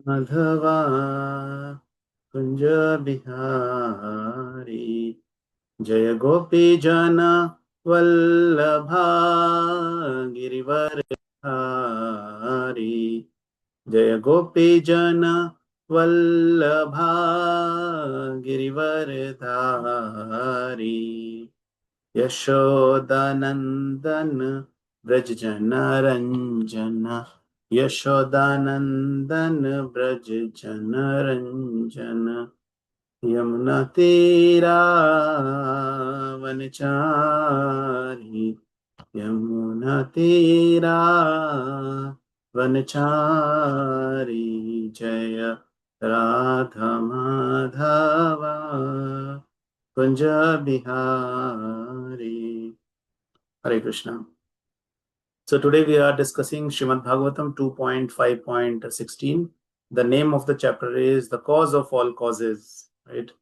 माधवा कुंज बिहारी जय गोपी जन वल्लभा गिरिवर धारी जय गोपी जन वल्लभा गिरिवर धारी यशोदानंदन ब्रज जन रंजन यशोदानंदन ब्रज जन रंजन यमुना तेरा वनचारी यमुना तेरा वनचारी जय Radha Madhava Kunj Bihari. Hare Krishna. So today we are discussing Srimad Bhagavatam 2.5.16. The name of the chapter is The Cause of All Causes. Right?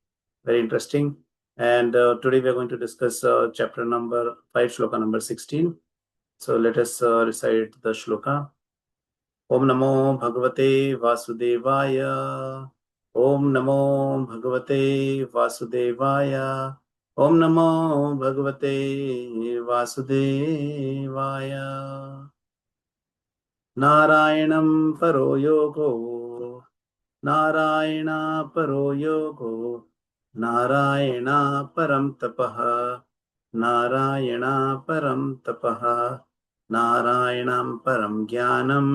Very interesting. And today we are going to discuss chapter number 5, shloka number 16. So let us recite the shloka. Om Namo Bhagavate Vasudevaya. Om Namo Bhagavate Vasudevaya. Om Namo Bhagavate Vasudevaya. Narayanam Paro Yogo. Narayana Paro Yogo. Narayana Param Tapaha. Narayana Param Tapaha. Narayanam Param Jnanam.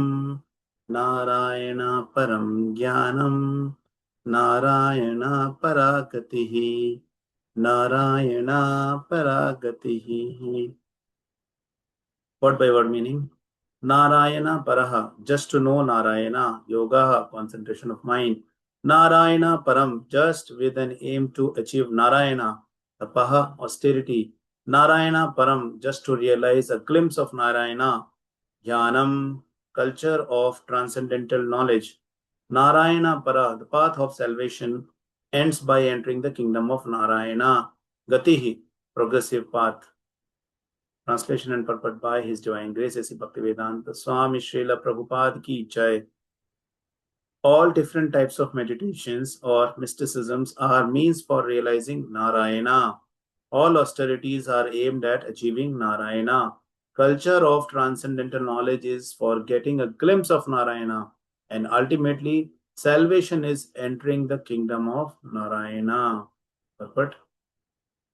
Narayana Param Jnanam. Narayana Paragatihi. Narayana Paragatihi. Word by word meaning. Narayana Paraha, just to know Narayana. Yoga, concentration of mind. Narayana Param, just with an aim to achieve Narayana. Tapaha, austerity. Narayana Param, just to realize a glimpse of Narayana. Jnanam, culture of transcendental knowledge. Narayana Para, the path of salvation, ends by entering the kingdom of Narayana. Gatihi, progressive path. Translation and purport by His Divine Grace A.C. Bhaktivedanta Swami Srila Prabhupada Ki Jai. All different types of meditations or mysticisms are means for realizing Narayana. All austerities are aimed at achieving Narayana. Culture of transcendental knowledge is for getting a glimpse of Narayana, and ultimately salvation is entering the kingdom of Narayana. Purport.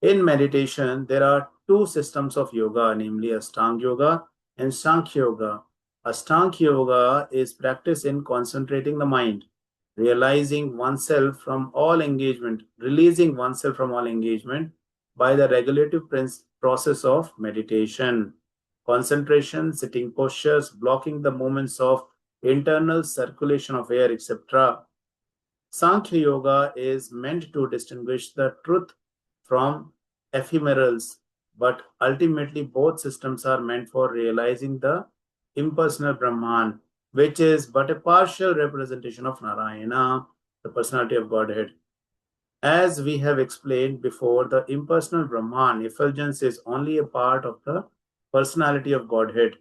In meditation, there are two systems of yoga, namely Ashtanga Yoga and Sankhya Yoga. Ashtanga Yoga is practice in concentrating the mind, realizing oneself from all engagement, releasing oneself from all engagement by the regulative process of meditation. Concentration, sitting postures, blocking the movements of internal circulation of air, etc. Sankhya Yoga is meant to distinguish the truth from ephemerals, but ultimately both systems are meant for realizing the impersonal Brahman, which is but a partial representation of Narayana, the personality of Godhead. As we have explained before, the impersonal Brahman, effulgence, is only a part of the personality of Godhead.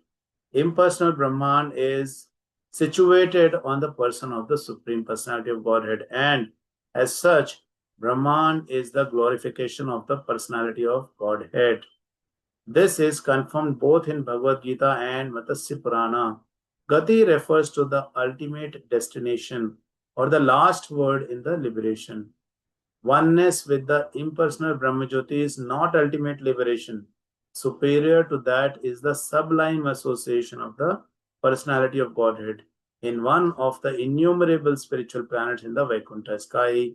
Impersonal Brahman is situated on the person of the Supreme Personality of Godhead, and as such, Brahman is the glorification of the personality of Godhead. This is confirmed both in Bhagavad Gita and Matsya Purana. Gati refers to the ultimate destination or the last word in the liberation. Oneness with the impersonal Brahmajyoti is not ultimate liberation. Superior to that is the sublime association of the personality of Godhead in one of the innumerable spiritual planets in the Vaikuntha sky.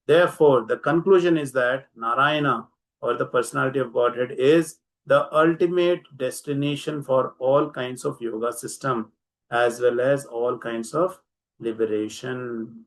Therefore, the conclusion is that Narayana, or the personality of Godhead, is the ultimate destination for all kinds of yoga system as well as all kinds of liberation.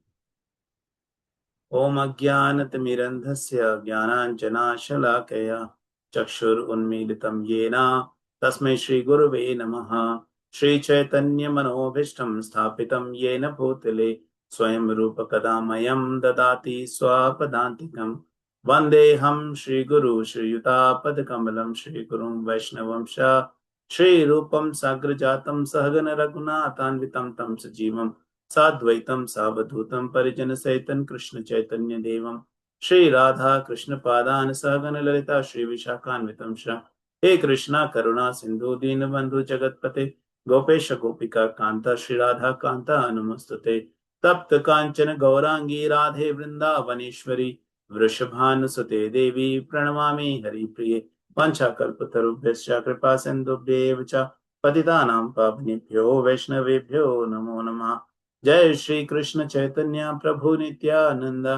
Om Ajnanatimirandhasya Jnananjanashalakaya Chakshur Unmilitam Yena Tasmai Shri Gurave Namaha Shri Chaitanya Manobhishtam Sthapitam Yena Bhutale Swayam Rupa Kadamayam Dadati Swapadantikam Vandeham Shri Guru Shri Yuta Padakamalam Shri Gurum Vaishnavam Sha Shri Rupam Sagrajatam Sahagana Raghunatanvitam Tam Sajivam Sadvaitam Savadhutam Parijana Saitan Krishna Chaitanya Devam Shri Radha Krishna Padan Sahagana Lalita Shri Vishakhanvitam Shra He Krishna Karuna Sindhu Dinabandhu Jagatpate Gopesha Gopika Kanta Shri Radha Kanta Namastate Tapta Kanchana Gaurangi Radhe Vrindavaneshwari Vrishabhanusate Devi Pranamami Hari Priye वाञ्छाकल्पतरुभ्यश्च कृपा सिन्धुभ्येव च पतितानां पावनेभ्यो वैष्णवेभ्यो नमो नमः। जय श्री कृष्ण चैतन्य प्रभु नित्यानंद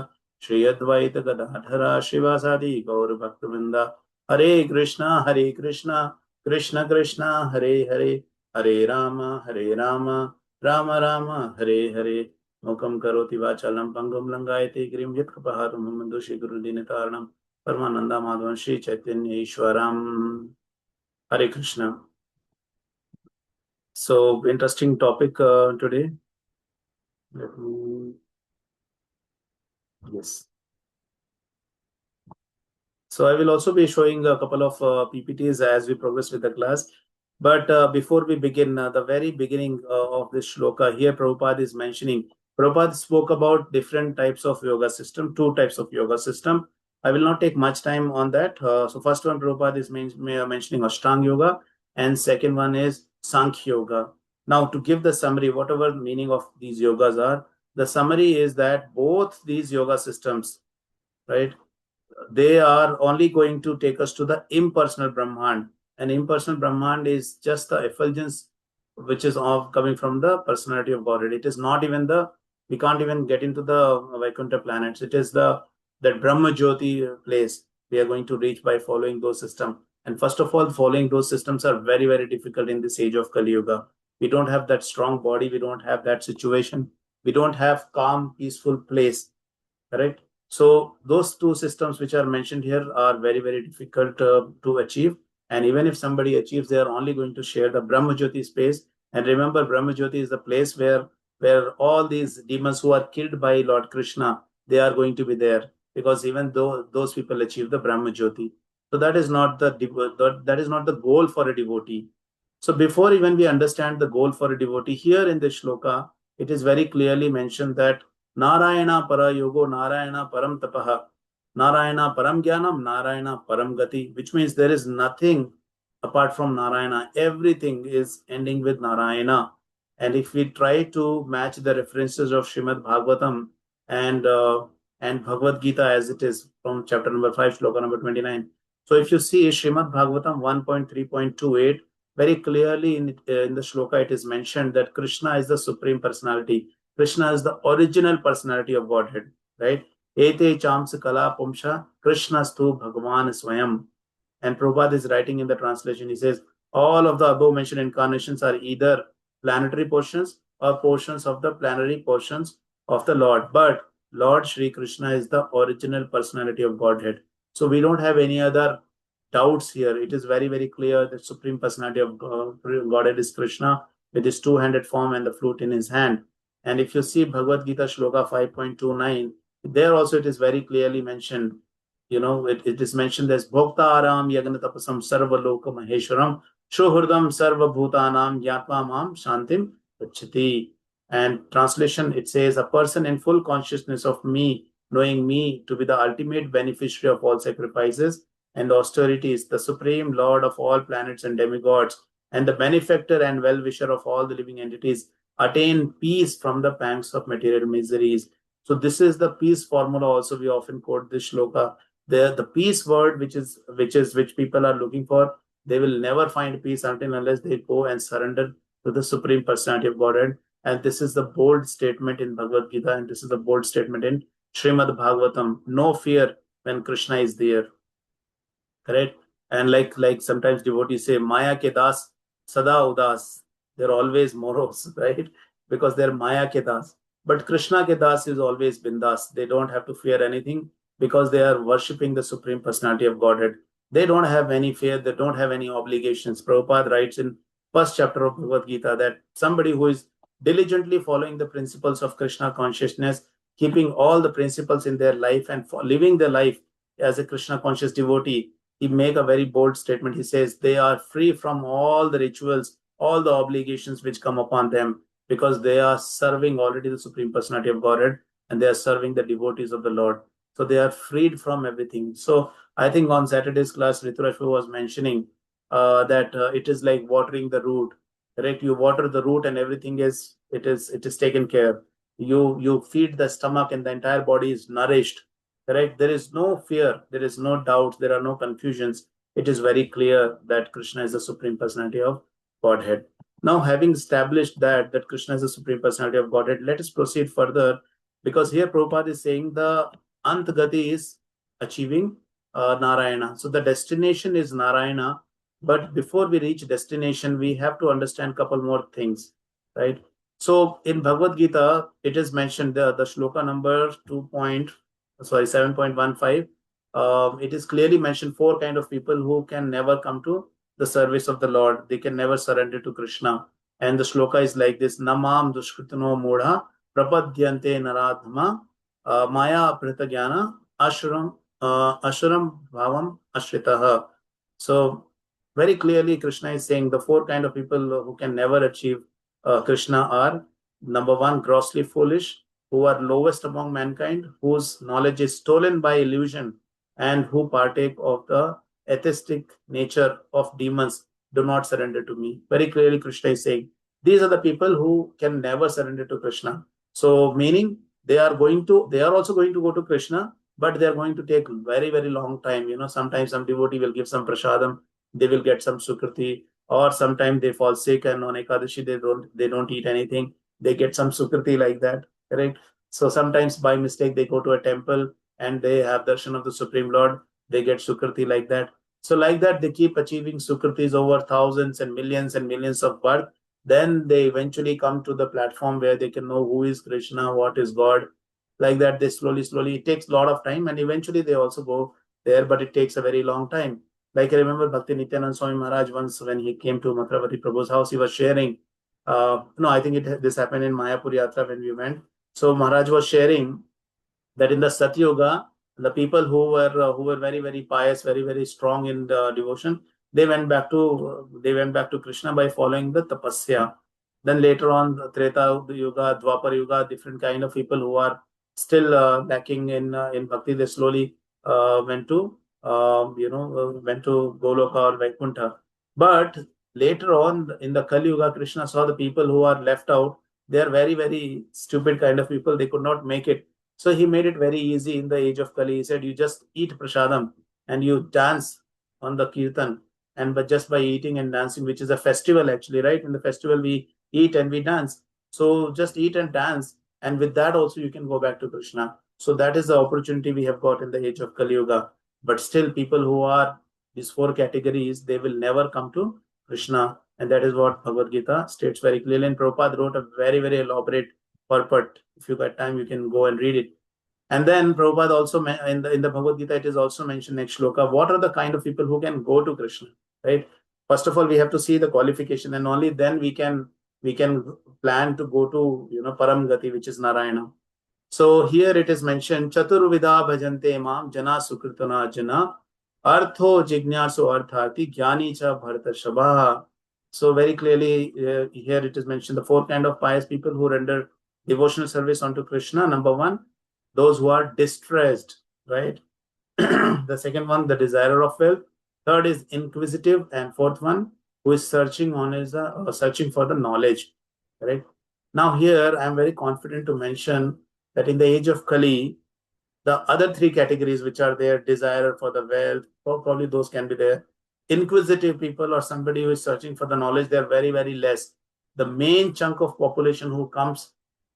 श्री अद्वैत गदाधर शिवासादि गौर भक्तवृंद। हरे कृष्णा कृष्ण कृष्ण हरे हरे हरे राम राम राम हरे हरे। मूकं करोति वाचालं पंगुं लंघयते गिरिं यत्कृपातु मुहुर्मुहुः Shri गुरुदीनतारणं Paramananda Madhavan Shri Chaitanya Ishwaram. Hare Krishna. So, interesting topic today. Yes. So, I will also be showing a couple of PPTs as we progress with the class. But before we begin, the very beginning of this shloka, here Prabhupada is mentioning, Prabhupada spoke about different types of yoga system, two types of yoga system. I will not take much time on that. So first one, Prabhupada is mentioning Ashtanga Yoga, and second one is Sankhya Yoga. Now, to give the summary, whatever meaning of these yogas are, the summary is that both these yoga systems, right, they are only going to take us to the impersonal Brahman. And impersonal Brahman is just the effulgence which is coming from the personality of Godhead. It is not even we can't even get into the Vaikuntha planets. It is that Brahma Jyoti place we are going to reach by following those systems. And first of all, following those systems are very, very difficult in this age of Kali Yuga. We don't have that strong body. We don't have that situation. We don't have calm, peaceful place. Correct? So those two systems which are mentioned here are very, very difficult to achieve. And even if somebody achieves, they are only going to share the Brahma Jyoti space. And remember, Brahma Jyoti is the place where all these demons who are killed by Lord Krishna, they are going to be there. Because even though those people achieve the Brahma Jyoti. So that is not that is not the goal for a devotee. So before even we understand the goal for a devotee, here in this shloka, it is very clearly mentioned that Narayana para yogo, Narayana param tapaha, Narayana param jnanam, Narayana param gati, which means there is nothing apart from Narayana. Everything is ending with Narayana. And if we try to match the references of Srimad Bhagavatam and Bhagavad Gita as it is from chapter number 5, shloka number 29. So if you see Srimad Bhagavatam 1.3.28, very clearly in the shloka it is mentioned that Krishna is the supreme personality. Krishna is the original personality of Godhead, right? Ete chamsa kala pumsha Krishnastu Bhagavan Swayam. And Prabhupada is writing in the translation, he says, all of the above mentioned incarnations are either planetary portions or portions of the planetary portions of the Lord. But Lord Shri Krishna is the original personality of Godhead. So we don't have any other doubts here. It is very, very clear that Supreme Personality of Godhead is Krishna with his two-handed form and the flute in his hand. And if you see Bhagavad Gita Shloka 5.29, there also it is very clearly mentioned. It is mentioned as Bhoktaram Yagna Tapasam Sarva Loka Maheshwaram Shohurdam Sarva Bhutanam Yatma Mam Shantim Gacchati. And translation, it says, a person in full consciousness of me, knowing me to be the ultimate beneficiary of all sacrifices and austerities, the supreme lord of all planets and demigods, and the benefactor and well-wisher of all the living entities, attain peace from the pangs of material miseries. So this is the peace formula. Also, we often quote this shloka. The peace word, which people are looking for, they will never find peace until unless they go and surrender to the supreme personality of Godhead. And this is the bold statement in Bhagavad Gita, and this is the bold statement in Srimad Bhagavatam. No fear when Krishna is there. Correct? And like sometimes devotees say, Maya ke das sada udas. They're always morose, right? Because they're Maya ke das. But Krishna ke das is always bindas. They don't have to fear anything because they are worshipping the Supreme Personality of Godhead. They don't have any fear. They don't have any obligations. Prabhupada writes in first chapter of Bhagavad Gita that somebody who is diligently following the principles of Krishna consciousness, keeping all the principles in their life and living their life as a Krishna conscious devotee, he make a very bold statement. He says they are free from all the rituals, all the obligations which come upon them, because they are serving already the Supreme Personality of Godhead, and they are serving the devotees of the Lord. So they are freed from everything. So I think on Saturday's class, Riturashva was mentioning that it is like watering the root. Correct? You water the root, and everything is taken care. You feed the stomach, and the entire body is nourished. Correct? There is no fear, there is no doubt, there are no confusions. It is very clear that Krishna is the Supreme Personality of Godhead. Now, having established that Krishna is the Supreme Personality of Godhead, let us proceed further, because here Prabhupada is saying the Antagati is achieving Narayana. So the destination is Narayana, but before we reach destination, we have to understand a couple more things, right? So in Bhagavad Gita, it is mentioned the shloka number 7.15. It is clearly mentioned four kind of people who can never come to the service of the Lord. They can never surrender to Krishna. And the shloka is like this: Namam dushkritano mudha prapadyante naradhama maya pritagyana ashuram bhavam ashritaha. So very clearly Krishna is saying the four kind of people who can never achieve Krishna are: number one, grossly foolish, who are lowest among mankind, whose knowledge is stolen by illusion, and who partake of the atheistic nature of demons, do not surrender to me. Very clearly Krishna is saying these are the people who can never surrender to Krishna. So meaning they are also going to go to Krishna, but they are going to take very, very long time. Sometimes some devotee will give some prasadam, they will get some sukriti, or sometimes they fall sick, and on Ekadashi they don't eat anything, they get some sukriti like that. Correct? So sometimes by mistake they go to a temple and they have darshan of the Supreme Lord, they get sukriti like that. So like that they keep achieving sukritis over thousands and millions of birth. Then they eventually come to the platform where they can know who is Krishna, what is God. Like that they slowly, it takes a lot of time, and eventually they also go there, but it takes a very long time. Like I remember Bhakti Nityananda Swami Maharaj once, when he came to Matravati Prabhu's house, he was sharing. No, I think this happened in Mayapur Yatra when we went. So Maharaj was sharing that in the Satyuga, the people who were very, very pious, very, very strong in the devotion, they went back to Krishna by following the tapasya. Then later on, the Treta Yuga, Dwapar Yuga, different kind of people who are still lacking in bhakti, they slowly went to Goloka or Vaikuntha. But later on in the Kali Yuga, Krishna saw the people who are left out. They are very, very stupid kind of people. They could not make it. So he made it very easy in the age of Kali. He said, you just eat prasadam and you dance on the kirtan. And but just by eating and dancing, which is a festival actually, right? In the festival, we eat and we dance. So just eat and dance. And with that also, you can go back to Krishna. So that is the opportunity we have got in the age of Kali Yuga. But still, people who are these four categories, they will never come to Krishna. And that is what Bhagavad Gita states very clearly. And Prabhupada wrote a very, very elaborate purport. If you got time, you can go and read it. And then Prabhupada also, in the Bhagavad Gita, it is also mentioned next shloka, what are the kind of people who can go to Krishna, right? First of all, we have to see the qualification, and only then we can plan to go to Param Gati, which is Narayana. So here it is mentioned, Chaturvida bhajante mam jana sukritana jana artho jignasu arthati jnani cha bharata shabha. So very clearly here it is mentioned the four kind of pious people who render devotional service unto Krishna. Number one, those who are distressed, right? The second one, the desirer of wealth. Third is inquisitive, and fourth one, who is searching for the knowledge, right? Now here I am very confident to mention that in the age of Kali, the other three categories which are there, desire for the wealth, probably those can be there. Inquisitive people or somebody who is searching for the knowledge, they're very, very less. The main chunk of population who comes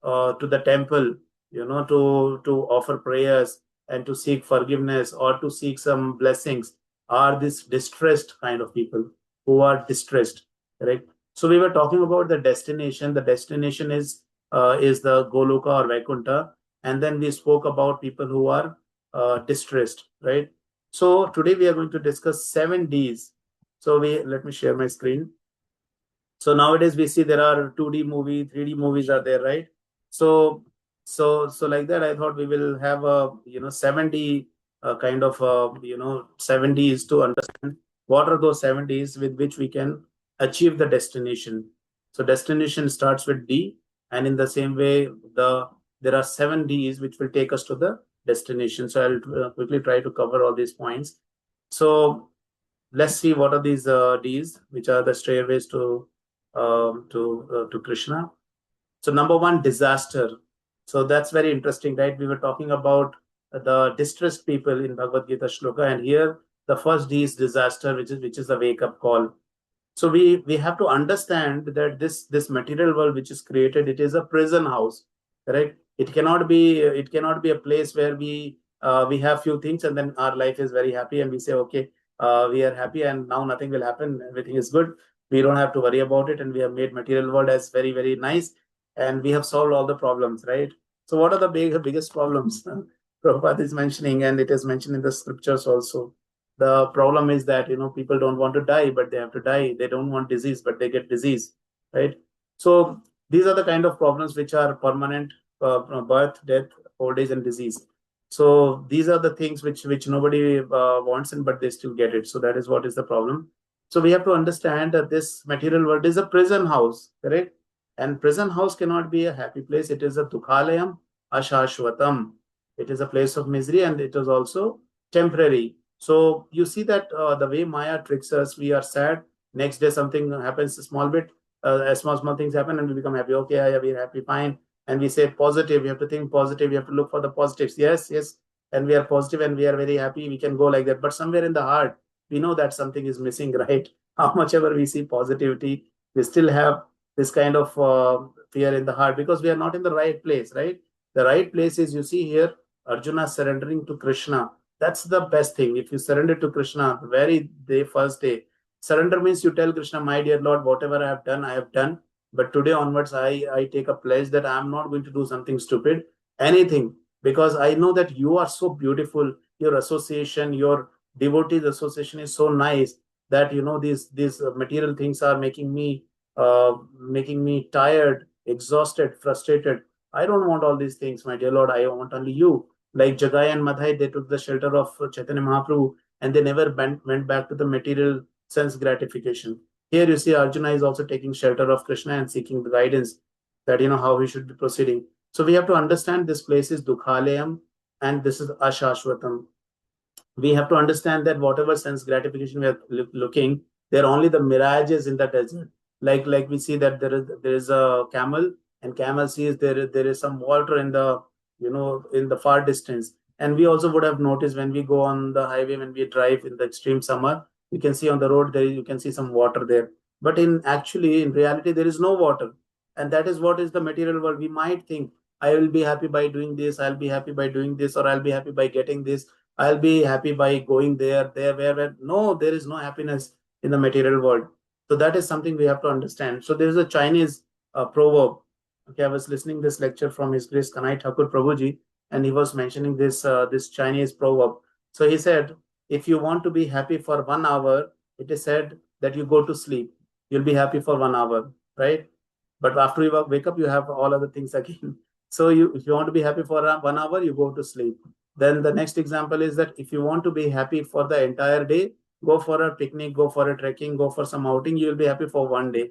to the temple, to offer prayers and to seek forgiveness or to seek some blessings are this distressed kind of people who are distressed, right? So we were talking about the destination. The destination is the Goloka or Vaikuntha, and then we spoke about people who are distressed, right? So today we are going to discuss 7 Ds. So let me share my screen. So nowadays we see there are 2D movie, 3D movies are there, right? So like that, I thought we will have a 7D kind of 70s to understand what are those 70s with which we can achieve the destination. So destination starts with D, and in the same way, there are 7 Ds which will take us to the destination. So I'll quickly try to cover all these points. So let's see what are these Ds, which are the stairways to Krishna. So number one, disaster. So that's very interesting, right? We were talking about the distressed people in Bhagavad Gita shloka, and here the first D is disaster, which is the wake up call. So we have to understand that this material world which is created, it is a prison house, correct? It cannot be a place where we have few things and then our life is very happy and we say, okay, we are happy and now nothing will happen, everything is good, we don't have to worry about it, and we have made material world as very, very nice, and we have solved all the problems, right? So what are the biggest problems? Prabhupada is mentioning, and it is mentioned in the scriptures also. The problem is that people don't want to die, but they have to die. They don't want disease, but they get disease, right? So these are the kind of problems which are permanent: birth, death, old age, and disease. So these are the things which nobody wants, and but they still get it. So that is what is the problem. So we have to understand that this material world is a prison house, correct? And prison house cannot be a happy place. It is a dukhalayam ashashvatam. It is a place of misery, and it is also temporary. So you see that the way Maya tricks us, we are sad. Next day something happens, a small bit, small things happen, and we become happy. Okay, yeah, we're happy, fine. And we say positive. We have to think positive. We have to look for the positives. Yes, yes. And we are positive and we are very happy. We can go like that. But somewhere in the heart, we know that something is missing, right? How much ever we see positivity, we still have this kind of fear in the heart because we are not in the right place, right? The right place is, you see here, Arjuna surrendering to Krishna. That's the best thing. If you surrender to Krishna the very day, first day, surrender means you tell Krishna, my dear Lord, whatever I have done, I have done. But today onwards, I take a pledge that I am not going to do something stupid, anything, because I know that you are so beautiful. Your association, your devotees association is so nice that these material things are making me tired, exhausted, frustrated. I don't want all these things, my dear Lord. I want only you. Like Jagai and Madhai, they took the shelter of Chaitanya Mahaprabhu and they never went back to the material sense gratification. Here you see Arjuna is also taking shelter of Krishna and seeking the guidance that how he should be proceeding. So we have to understand this place is Dukhalayam and this is Ashashvatam. We have to understand that whatever sense gratification we are looking, they're only the mirages in the desert. Like we see that there is a camel, and camel sees there is some water in the in the far distance. And we also would have noticed when we go on the highway, when we drive in the extreme summer, you can see on the road there you can see some water there. But in reality there is no water, and that is what is the material world. We might think, I will be happy by doing this, I'll be happy by doing this, or I'll be happy by getting this, I'll be happy by going there, where. No, there is no happiness in the material world. So that is something we have to understand. So there is a Chinese proverb. Okay, I was listening this lecture from His Grace Kanai Thakur Prabhuji, and he was mentioning this Chinese proverb. So he said, if you want to be happy for 1 hour, it is said that you go to sleep. You'll be happy for 1 hour, right? But after you wake up, you have all other things again. So if you want to be happy for 1 hour, you go to sleep. Then the next example is that if you want to be happy for the entire day, go for a picnic, go for a trekking, go for some outing, you will be happy for one day,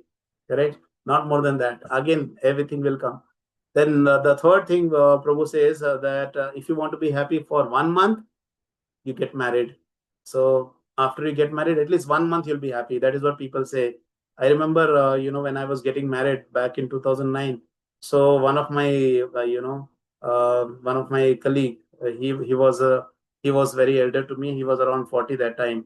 correct? Not more than that. Again, everything will come. Then the third thing Prabhu says that if you want to be happy for 1 month, you get married. So after you get married, at least 1 month you'll be happy. That is what people say. I remember, when I was getting married back in 2009. So one of my colleague, he was very elder to me. He was around 40 that time,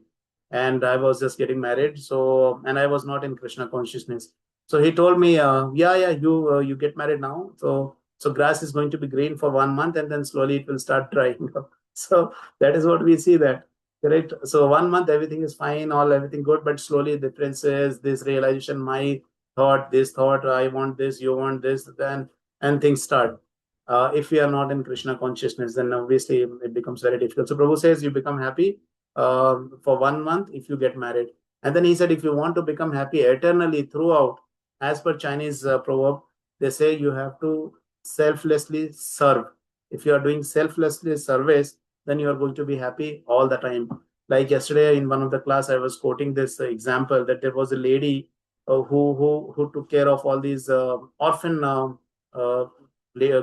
and I was just getting married. So, and I was not in Krishna consciousness. So he told me, yeah, you get married now. So grass is going to be green for 1 month, and then slowly it will start drying up. So that is what we see that, correct? So 1 month, everything is fine, everything good, but slowly differences, this realization, my thought, this thought, I want this, you want this, then, and things start. If we are not in Krishna consciousness, then obviously it becomes very difficult. So Prabhu says you become happy for 1 month if you get married. And then he said, if you want to become happy eternally throughout, as per Chinese proverb, they say you have to selflessly serve. If you are doing selflessly service, then you are going to be happy all the time. Like yesterday in one of the class, I was quoting this example that there was a lady who took care of all these orphan uh,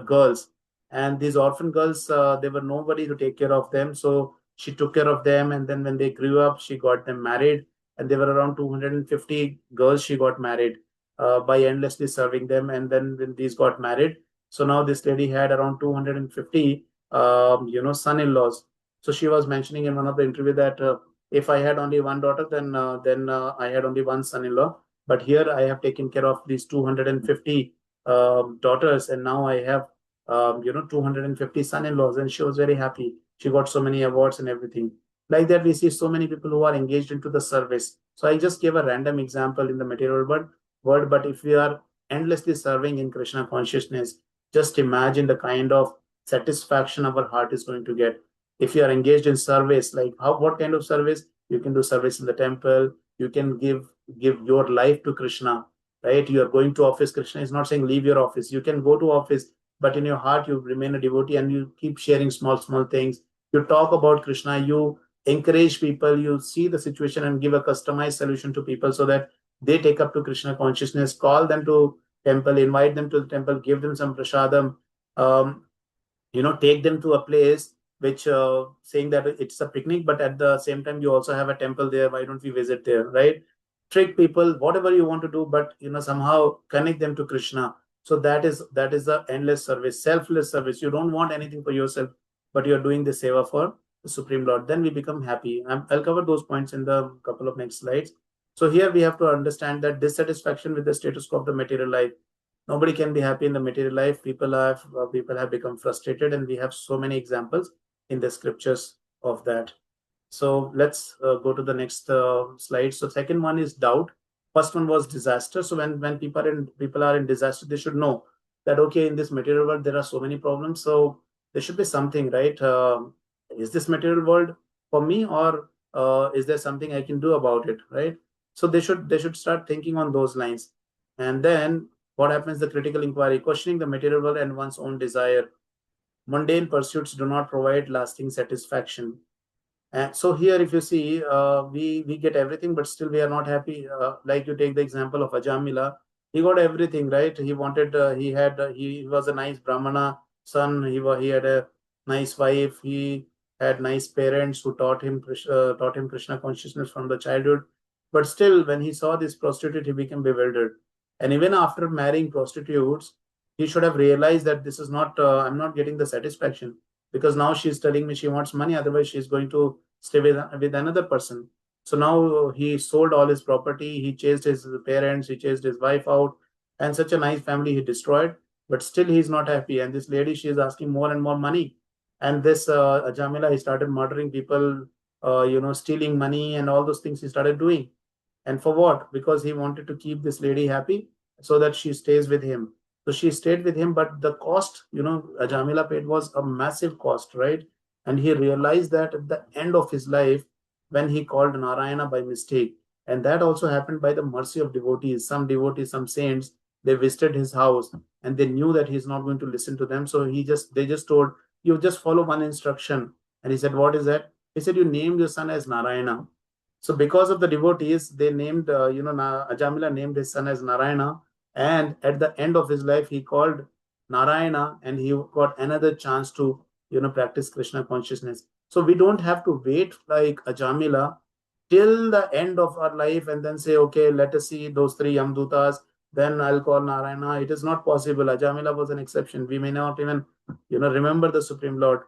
girls, and these orphan girls, there were nobody to take care of them, so she took care of them, and then when they grew up, she got them married, and there were around 250 girls she got married by endlessly serving them. And then when these got married, so now this lady had around 250 son-in-laws. So she was mentioning in one of the interview that if I had only one daughter, then I had only one son-in-law, but here I have taken care of these 250 daughters, and now I have 250 son-in-laws. And she was very happy. She got so many awards and everything. Like that, we see so many people who are engaged into the service. So I just gave a random example in the material world, but if we are endlessly serving in Krishna consciousness, just imagine the kind of satisfaction our heart is going to get. If you are engaged in service, like what kind of service? You can do service in the temple. You can give your life to Krishna, right? You are going to office. Krishna is not saying leave your office. You can go to office, but in your heart you remain a devotee, and you keep sharing small things. You talk about Krishna. You encourage people. You see the situation and give a customized solution to people so that they take up to Krishna consciousness. Call them to temple, invite them to the temple, give them some prasadam, um, take them to a place which saying that it's a picnic, but at the same time you also have a temple there. Why don't we visit there, right? Trick people, whatever you want to do, but somehow connect them to Krishna. So that is the endless service, selfless service. You don't want anything for yourself, but you're doing the seva for the Supreme Lord. Then we become happy. I'll cover those points in the couple of next slides. So here we have to understand that dissatisfaction with the status quo of the material life. Nobody can be happy in the material life. People have become frustrated, and we have so many examples in the scriptures of that. So let's go to the next slide. So second one is doubt. First one was disaster. So when people are in disaster, they should know that okay, in this material world there are so many problems. So there should be something, right? Is this material world for me, or is there something I can do about it, right? So they should start thinking on those lines. And then what happens? The critical inquiry, questioning the material world and one's own desire. Mundane pursuits do not provide lasting satisfaction. And so here, if you see, we get everything, but still we are not happy. Like you take the example of Ajamila, he got everything, right? He wanted, he was a nice Brahmana son. He had a nice wife. He had nice parents who taught him Krishna consciousness from the childhood. But still, when he saw this prostitute, he became bewildered. And even after marrying prostitutes, he should have realized that this is not. I'm not getting the satisfaction, because now she's telling me she wants money, otherwise she's going to stay with another person. So now he sold all his property, he chased his parents, he chased his wife out, and such a nice family he destroyed. But still he's not happy, and this lady, she is asking more and more money. And this Jamila, he started murdering people, stealing money and all those things he started doing. And for what? Because he wanted to keep this lady happy so that she stays with him. So she stayed with him, but the cost, Jamila paid was a massive cost, right? And he realized that at the end of his life, when he called Narayana by mistake, and that also happened by the mercy of devotees. Some devotees, some saints, they visited his house, and they knew that he's not going to listen to them. So they just told, you just follow one instruction. And he said, what is that? He said, you named your son as Narayana. So because of the devotees, they named, Ajamila named his son as Narayana. And at the end of his life, he called Narayana, and he got another chance to, practice Krishna consciousness. So we don't have to wait like Ajamila till the end of our life and then say, okay, let us see those three Yamdutas, then I'll call Narayana. It is not possible. Ajamila was an exception. We may not even, remember the Supreme Lord.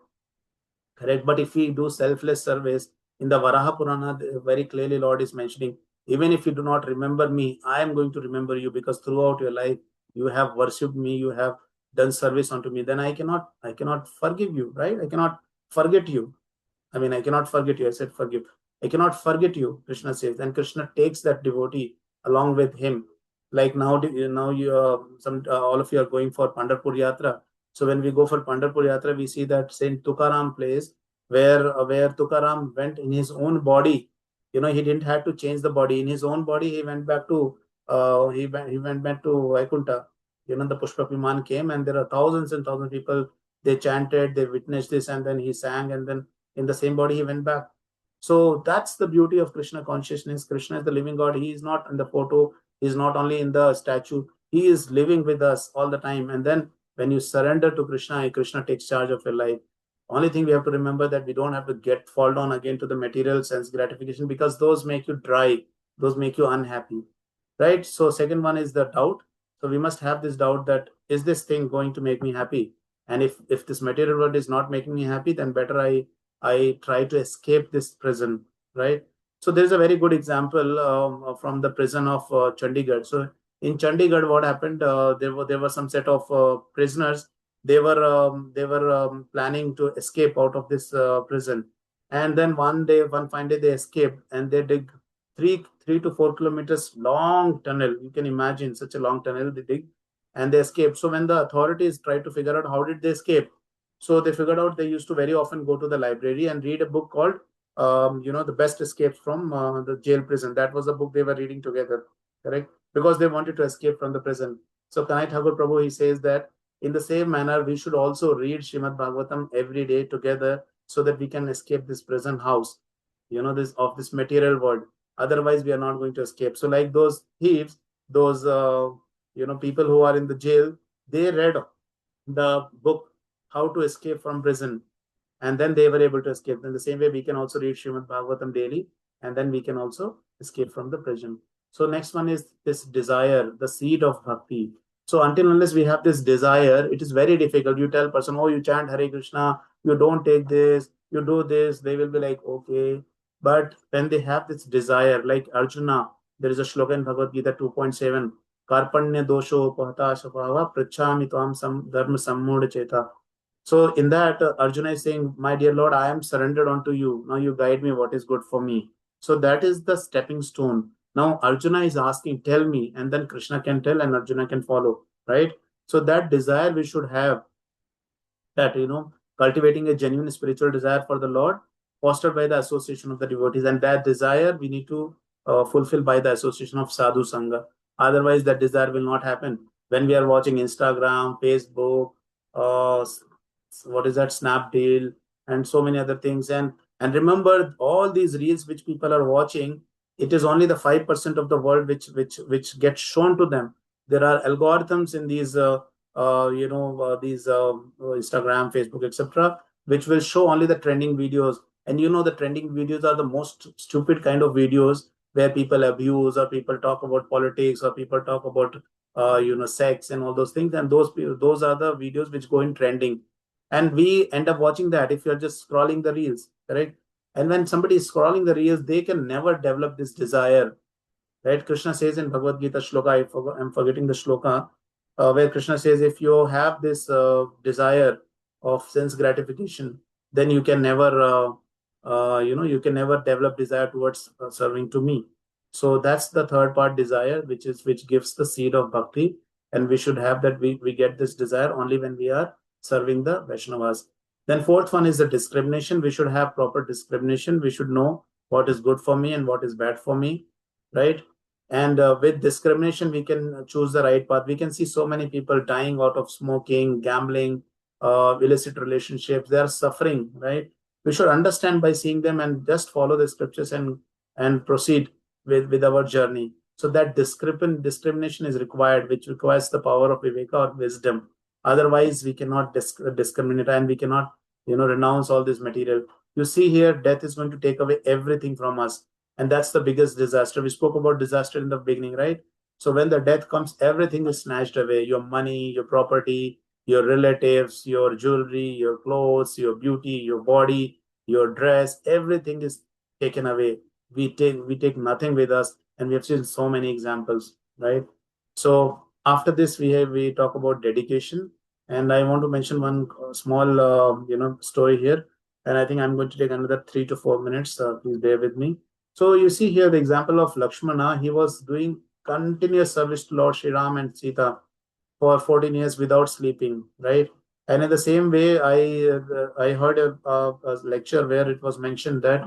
Correct. But if we do selfless service, in the Varaha Purana, very clearly Lord is mentioning, even if you do not remember me, I am going to remember you, because throughout your life you have worshipped me, you have done service unto me. Then I cannot forgive you, right? I cannot forget you. I mean, I cannot forget you. I said forgive. I cannot forget you, Krishna says. And Krishna takes that devotee along with him. Like now you all of you are going for Pandharpur Yatra. So when we go for Pandharpur Yatra, we see that Saint Tukaram place where Tukaram went in his own body. He didn't have to change the body. In his own body, he went back to he went back to Vaikunta. The Pushpa Viman came, and there are thousands and thousands of people. They chanted, they witnessed this, and then he sang, and then In the same body, he went back. So that's the beauty of Krishna consciousness. Krishna is the living God. He is not in the photo. He is not only in the statue. He is living with us all the time. And then when you surrender to Krishna, Krishna takes charge of your life. Only thing we have to remember that we don't have to fall down again to the material sense gratification, because those make you dry. Those make you unhappy, right? So second one is the doubt. So we must have this doubt that, is this thing going to make me happy? And if this material world is not making me happy, then better I try to escape this prison, right? So there is a very good example from the prison of Chandigarh. So in Chandigarh, what happened? There were some set of prisoners. They were planning to escape out of this prison, and then one fine day, they escaped, and they dig three to 4 kilometers long tunnel. You can imagine such a long tunnel they dig, and they escaped. So when the authorities tried to figure out how did they escape, so they figured out they used to very often go to the library and read a book called, the best escapes from the jail prison. That was the book they were reading together, correct? Because they wanted to escape from the prison. So Kanai Thakur Prabhu, he says that in the same manner, we should also read Srimad Bhagavatam every day together, so that we can escape this prison house, this material world. Otherwise, we are not going to escape. So like those thieves, those people who are in the jail, they read the book How to Escape from Prison, and then they were able to escape. In the same way, we can also read Srimad Bhagavatam daily, and then we can also escape from the prison. So next one is this desire, the seed of bhakti. So until unless we have this desire, it is very difficult. You tell person, oh, you chant Hare Krishna, you don't take this, you do this, they will be like, okay. But when they have this desire, like Arjuna, there is a shloka in Bhagavad Gita 2.7, Karpanya dosho pahata shapava prachami tvam dharma sammudha cheta. So in that, Arjuna is saying, my dear Lord, I am surrendered unto you. Now you guide me what is good for me. So that is the stepping stone. Now Arjuna is asking, tell me, and then Krishna can tell and Arjuna can follow, right? So that desire we should have, that cultivating a genuine spiritual desire for the Lord, fostered by the association of the devotees, and that desire we need to fulfill by the association of sadhu sangha. Otherwise that desire will not happen. When we are watching Instagram, Facebook, uh, what is that, Snapdeal, and so many other things, and remember, all these reels which people are watching, it is only the 5% of the world which gets shown to them. There are algorithms in these Instagram, Facebook, etc., which will show only the trending videos. And the trending videos are the most stupid kind of videos, where people abuse, or people talk about politics, or people talk about sex and all those things. And those are the videos which go in trending, and we end up watching that if you're just scrolling the reels, correct? And when somebody is scrolling the reels, they can never develop this desire. Right? Krishna says in Bhagavad Gita shloka, I'm forgetting the shloka, where Krishna says, if you have this desire of sense gratification, then you can never, you can never develop desire towards serving to me. So that's the third part, desire, which gives the seed of bhakti, and we should have that. We get this desire only when we are serving the Vaishnavas. Then fourth one is the discrimination. We should have proper discrimination. We should know what is good for me and what is bad for me, right? And with discrimination, we can choose the right path. We can see so many people dying out of smoking, gambling, illicit relationships. They are suffering, right? We should understand by seeing them and just follow the scriptures and proceed with our journey. So that discrimination is required, which requires the power of viveka or wisdom. Otherwise, we cannot discriminate, and we cannot, renounce all this material. You see here, death is going to take away everything from us. And that's the biggest disaster. We spoke about disaster in the beginning, right? So when the death comes, everything is snatched away. Your money, your property, your relatives, your jewelry, your clothes, your beauty, your body, your dress, everything is taken away. We take nothing with us, and we have seen so many examples, right? So after this, we talk about dedication, and I want to mention one small story here, and I think I'm going to take another 3 to 4 minutes. Please bear with me. So you see here the example of Lakshmana. He was doing continuous service to Lord Sri Ram and Sita for 14 years without sleeping, right? And in the same way, I heard a lecture where it was mentioned that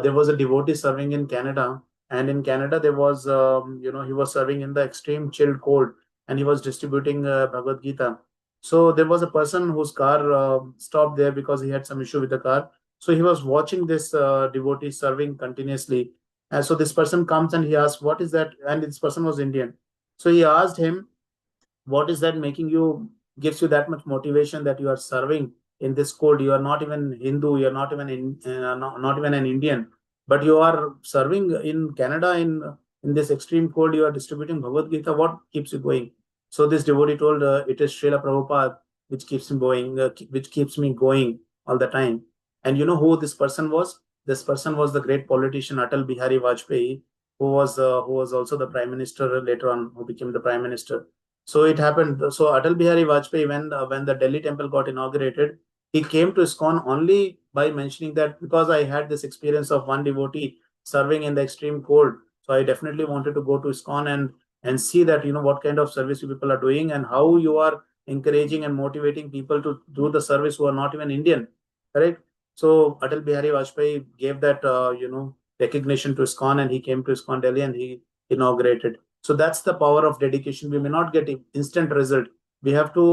there was a devotee serving in Canada, and in Canada there was he was serving in the extreme chilled cold, and he was distributing Bhagavad Gita. So there was a person whose car stopped there because he had some issue with the car. So he was watching this devotee serving continuously. And so this person comes and he asks, "What is that?" And this person was Indian. So he asked him, "What is that making you, gives you that much motivation that you are serving in this code? You are not even Hindu, you are not even not even an Indian, but you are serving in Canada in this extreme cold. You are distributing Bhagavad Gita. What keeps you going?" So this devotee told, "It is Srila Prabhupada which keeps me going, which keeps me going all the time." And you know who this person was? This person was the great politician Atal Bihari Vajpayee, who was also the prime minister later on, who became the prime minister. So it happened. So Atal Bihari Vajpayee, when the Delhi temple got inaugurated, he came to ISKCON only by mentioning that, because I had this experience of one devotee serving in the extreme cold, so I definitely wanted to go to ISKCON and see that, what kind of service you people are doing and how you are encouraging and motivating people to do the service who are not even Indian, correct? So Atal Bihari Vajpayee gave that recognition to ISKCON, and he came to ISKCON Delhi and he inaugurated. So that's the power of dedication. We may not get instant result. We have to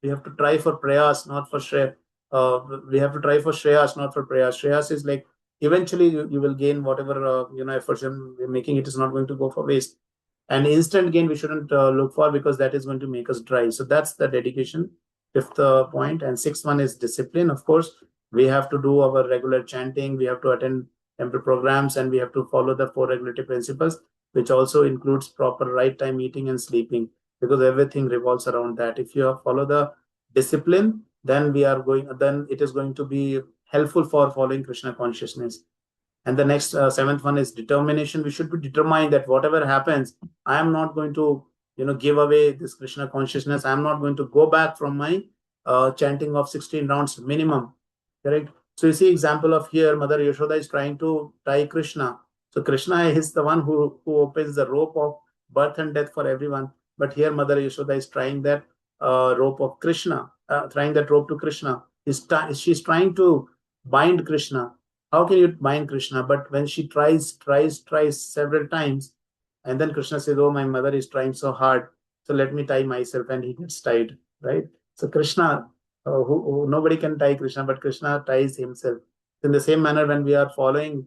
we have to try for prayas, not for share. We have to try for shreyas, not for prayas. Shreyas is like, eventually you will gain whatever efforts you're making. It is not going to go for waste. And instant gain we shouldn't look for, because that is going to make us dry. So that's the dedication, fifth point. And sixth one is discipline. Of course, we have to do our regular chanting. We have to attend temple programs, and we have to follow the four regulatory principles, which also includes proper right time eating and sleeping, because everything revolves around that. If you follow the discipline, then then it is going to be helpful for following Krishna consciousness. And the next seventh one is determination. We should be determined that whatever happens, I am not going to give away this Krishna consciousness. I am not going to go back from my chanting of 16 rounds minimum, correct? So you see example of here, Mother Yashoda is trying to tie Krishna. So Krishna is the one who opens the rope of birth and death for everyone. But here Mother Yashoda is trying that rope of Krishna, trying that rope to Krishna. She's trying to bind Krishna. How can you bind Krishna? But when she tries several times, and then Krishna says, "Oh, my mother is trying so hard, so let me tie myself," and he gets tied, right? So Krishna, nobody can tie Krishna, but Krishna ties himself. In the same manner, when we are following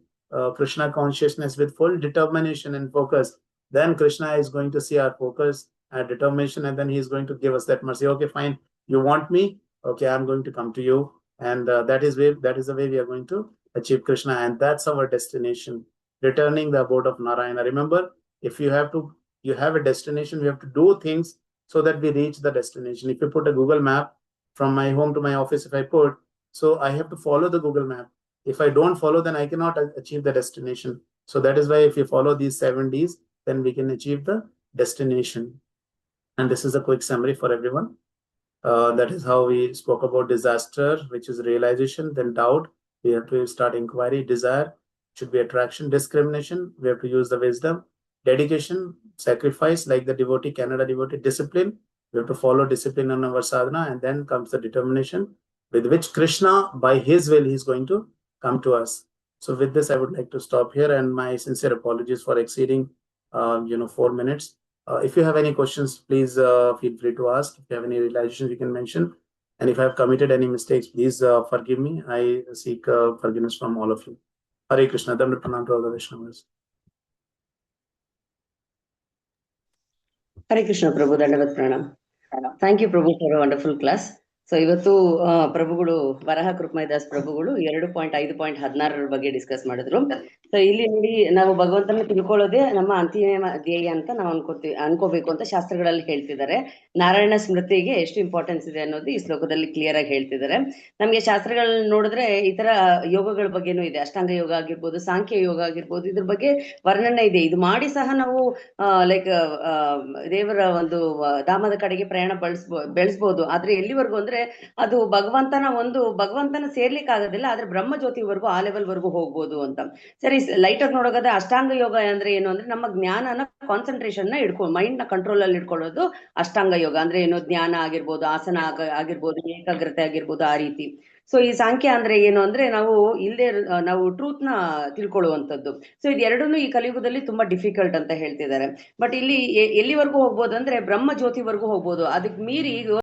Krishna consciousness with full determination and focus, then Krishna is going to see our focus and determination, and then he is going to give us that mercy. Okay, fine, you want me? Okay, I'm going to come to you, and that is the way we are going to achieve Krishna, and that's our destination. Returning the abode of Narayana. Remember, if you have a destination, we have to do things so that we reach the destination. If you put a Google map from my home to my office, if I put, so I have to follow the Google map. If I don't follow, then I cannot achieve the destination. So that is why if you follow these 7 Ds, then we can achieve the destination. And this is a quick summary for everyone. That is how we spoke about disaster, which is realization, then doubt. We have to start inquiry. Desire should be attraction. Discrimination, we have to use the wisdom. Dedication, sacrifice, like the devotee, Canada devotee. Discipline, we have to follow discipline on our sadhana. And then comes the determination, with which Krishna, by his will, he is going to come to us. So with this, I would like to stop here, and my sincere apologies for exceeding 4 minutes. If you have any questions, please feel free to ask. If you have any realizations, you can mention. And if I have committed any mistakes, please forgive me. I seek forgiveness from all of you. Hare Krishna. Dandavata pranam to all the Vaishnavas. Hare Krishna, Prabhu. Dandavat pranam. Thank you, Prabhu, for a wonderful class. So ಇವತ್ತು ಪ್ರಭುಗಳು ವರಹ ಕೃಪಮಯ ದಾಸ್ ಪ್ರಭುಗಳು 2.5.16 ಬಗ್ಗೆ discuss ಮಾಡಿದ್ರು. So ಇಲ್ಲಿ ನೋಡಿ, ನಾವು ಭಗವಂತನ ತಿಳ್ಕೊಳ್ಳೋದೇ ನಮ್ಮ ಅಂತಿಮ ಧ್ಯೇಯ ಅಂತ ನಾವು ಅನ್ಕೋಬೇಕು ಅಂತ ಶಾಸ್ತ್ರಗಳಲ್ಲಿ ಹೇಳ್ತಿದ್ದಾರೆ. ನಾರಾಯಣ ಸ್ಮೃತಿಗೆ ಎಷ್ಟು ಇಂಪಾರ್ಟೆನ್ಸ್ ಇದೆ ಅನ್ನೋದು ಈ ಶ್ಲೋಕದಲ್ಲಿ ಕ್ಲಿಯರ್ ಆಗಿ ಹೇಳ್ತಿದ್ದಾರೆ. ನಮ್ಗೆ ಶಾಸ್ತ್ರಗಳನ್ನ ನೋಡಿದ್ರೆ ಈ ತರ ಯೋಗಗಳ ಬಗ್ಗೆನೂ ಇದೆ. ಅಷ್ಟಾಂಗ ಯೋಗ ಆಗಿರ್ಬೋದು, ಸಾಂಖ್ಯ ಯೋಗ ಆಗಿರ್ಬೋದು, ಇದ್ರ ಬಗ್ಗೆ ವರ್ಣನೆ ಇದೆ. ಇದು ಮಾಡಿ ಸಹ ನಾವು ಲೈಕ್ ದೇವರ ಒಂದು ಧಾಮದ ಕಡೆಗೆ ಪ್ರಯಾಣ ಬೆಳೆಸ್ಬೋದು. ಆದ್ರೆ ಎಲ್ಲಿವರೆಗೂ ಅಂದ್ರೆ ಅದು ಭಗವಂತನ ಸೇರ್ಲಿಕ್ಕೆ ಆಗೋದಿಲ್ಲ, ಆದ್ರೆ ಬ್ರಹ್ಮ ಜ್ಯೋತಿವರೆಗೂ, ಆ ಲೆವೆಲ್ ವರ್ಗೂ ಹೋಗ್ಬೋದು ಅಂತ. ಸರಿ, ಲೈಟ್ ಆಗಿ ನೋಡೋದಾದ್ರೆ ಅಷ್ಟಾಂಗ ಯೋಗ ಅಂದ್ರೆ ಏನು ಅಂದ್ರೆ ನಮ್ಮ ಜ್ಞಾನನ ಕಾನ್ಸಂಟ್ರೇಷನ್ ನ ಮೈಂಡ್ ನ ಕಂಟ್ರೋಲ್ ಅಲ್ಲಿ ಇಟ್ಕೊಳ್ಳೋದು ಅಷ್ಟಾಂಗ ಯೋಗ. ಅಂದ್ರೆ ಏನು, ಜ್ಞಾನ ಆಗಿರ್ಬೋದು, ಆಸನ ಆಗಿರ್ಬೋದು, ಏಕಾಗ್ರತೆ ಆಗಿರ್ಬೋದು, ಆ ರೀತಿ. ಸೊ ಈ ಸಾಂಖ್ಯ ಅಂದ್ರೆ ಏನು ಅಂದ್ರೆ ನಾವು ಟ್ರೂತ್ ನ ತಿಳ್ಕೊಳ್ಳುವಂಥದ್ದು. ಸೊ ಇದೆರಡನ್ನೂ ಈ ಕಲಿಯುಗದಲ್ಲಿ ತುಂಬಾ ಡಿಫಿಕಲ್ಟ್ ಅಂತ ಹೇಳ್ತಿದ್ದಾರೆ. ಬಟ್ ಇಲ್ಲಿ ಎಲ್ಲಿವರೆಗೂ ಹೋಗ್ಬೋದು ಅಂದ್ರೆ ಬ್ರಹ್ಮ ಜ್ಯೋತಿವರೆಗೂ ಹೋಗ್ಬೋದು. ಅದಕ್ಕೆ ಮೀರಿ